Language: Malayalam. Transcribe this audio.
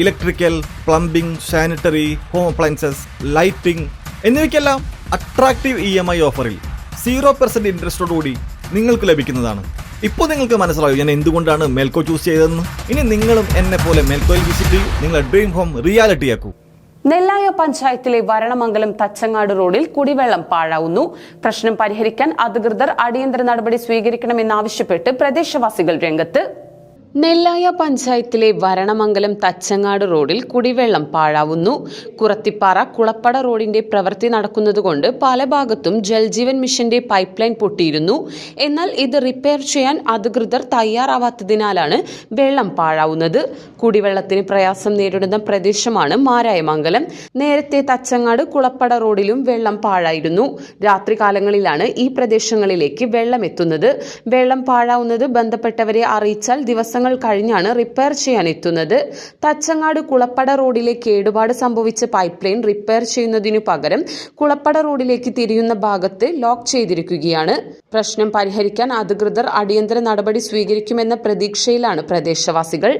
Electrical, plumbing, sanitary, home appliances, lighting എന്നിവയ്ക്കെല്ലാം അട്രാക്റ്റീവ് EMI ഓഫറിൽ 0% ഇൻട്രസ്റ്റോടുകൂടി നിങ്ങൾക്ക് ലഭിക്കുന്നതാണ്. ഇപ്പോൾ നിങ്ങൾക്ക് മനസ്സിലാവും ഞാൻ എന്തുകൊണ്ടാണ് മെൽക്കോ ചൂസ് ചെയ്തതെന്ന്. ഇനി നിങ്ങളും എന്നെ പോലെ മെൽക്കോയിൽ വിസിറ്റ് ചെയ്യൂ, നിങ്ങളുടെ ഡ്രീം ഹോം റിയാലിറ്റിയാക്കൂ. നെല്ലായ പഞ്ചായത്തിലെ വരണമംഗലം തച്ചങ്ങാട് റോഡിൽ കുടിവെള്ളം പാഴാവുന്നു. പ്രശ്നം പരിഹരിക്കാൻ അധികൃതർ അടിയന്തര നടപടി സ്വീകരിക്കണമെന്നാവശ്യപ്പെട്ട് പ്രദേശവാസികൾ രംഗത്ത്. നെല്ലായ പഞ്ചായത്തിലെ വരണമംഗലം തച്ചങ്ങാട് റോഡിൽ കുടിവെള്ളം പാഴാവുന്നു. കുറത്തിപ്പാറ കുളപ്പട റോഡിന്റെ പ്രവൃത്തി നടക്കുന്നതുകൊണ്ട് പല ഭാഗത്തും ജൽജീവൻ മിഷന്റെ പൈപ്പ് ലൈൻ പൊട്ടിയിരുന്നു. എന്നാൽ ഇത് റിപ്പയർ ചെയ്യാൻ അധികൃതർ തയ്യാറാവാത്തതിനാലാണ് വെള്ളം പാഴാവുന്നത്. കുടിവെള്ളത്തിന് പ്രയാസം നേരിടുന്ന പ്രദേശമാണ് മാരായമംഗലം. നേരത്തെ തച്ചങ്ങാട് കുളപ്പട റോഡിലും വെള്ളം പാഴായിരുന്നു. രാത്രികാലങ്ങളിലാണ് ഈ പ്രദേശങ്ങളിലേക്ക് വെള്ളം എത്തുന്നത്. വെള്ളം പാഴാവുന്നത് ബന്ധപ്പെട്ടവരെ അറിയിച്ചാൽ ദിവസങ്ങൾ കഴിഞ്ഞാണ് റിപ്പയർ ചെയ്യാൻ എത്തുന്നത്. തച്ചങ്ങാട് കുളപ്പട റോഡിലെ കേടുപാട് സംഭവിച്ച പൈപ്പ് ലൈൻ റിപ്പയർ ചെയ്യുന്നതിനു പകരം കുളപ്പട റോഡിലേക്ക് തിരിയുന്ന ഭാഗത്ത് ലോക്ക് ചെയ്തിരിക്കുകയാണ്. പ്രശ്നം പരിഹരിക്കാൻ അധികൃതർ അടിയന്തര നടപടി സ്വീകരിക്കുമെന്ന പ്രതീക്ഷയിലാണ് പ്രദേശവാസികൾ.